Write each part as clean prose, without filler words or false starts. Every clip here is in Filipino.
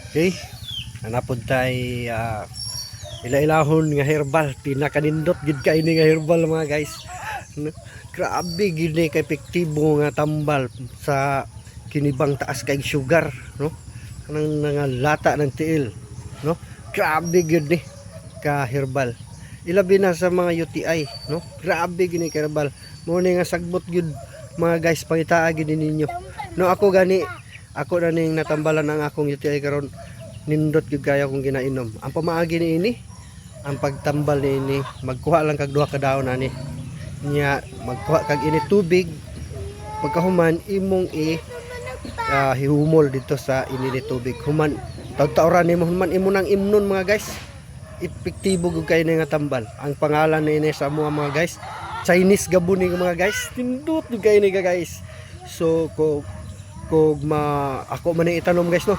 Okay, hanapod tay ila-ilahon nga herbal, pinakanindot gid kay ni nga herbal mga guys. No? Grabe gid ni ka epektibo nga tambal sa kinibang taas kay sugar, no? Kanang nangalata ng tiil, no? Grabe gid ni ka herbal. Ilabi na sa mga UTI, no? Grabe gid ni ka herbal. Mo ni nga sagbot gid mga guys, pangitaa gid ninyo. No, ako na ning natambalan ang akong UTI karon, nindot gyud kaya akong ginainom. Ang pamaagi niini, ang pagtambal niini, magkuha lang kag duha ka daon ani. Nya magkuha kag ini tubig, pagkahuman imong hihumol dito sa ini tubig. Human taw-tawran nimo, human imo nang imnon mga guys. Epektibo gyud kay nga tambal. Ang pangalan niini sa mga guys, Chinese gabon ni mga guys. Tindot gyud kay ni guys. So kung ako man itanom guys, no,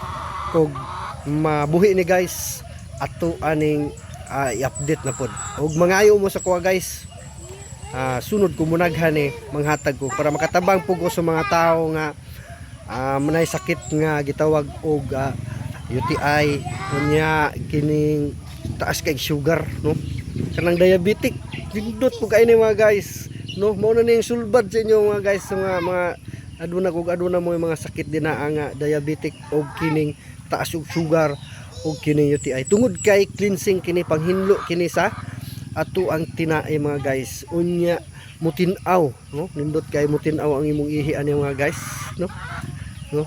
kung mabuhi ni guys ato aning i-update na pod, ug mangayo mo sa kuha guys, sunod ko munaghan ni manghatag ko para makatabang pug ko sa mga tao nga manay sakit nga gitawag og UTI, unya kining taas kay sugar, no, kanang diabetic. Lindot po kay ni mga guys, no, mao na ning sulbad sa inyo mga guys, sa mga aduna mo yung mga sakit din na nga diabetic o kining taas og sugar o kining UTI. Tungod kay cleansing kini, panghinlo kini sa ato ang tinae mga guys. Unya mutinaw, no? Nindot kay mutinaw ang imong ihi ani mga guys, no? No?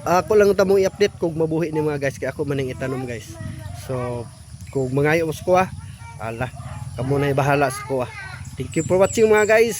Ako lang tamong i-update kung mabuhi ni mga guys, kay ako man ang itanom guys. So kung mangayo mo sa kuha, ala kamo na bahala sa kuha. Thank you for watching mga guys.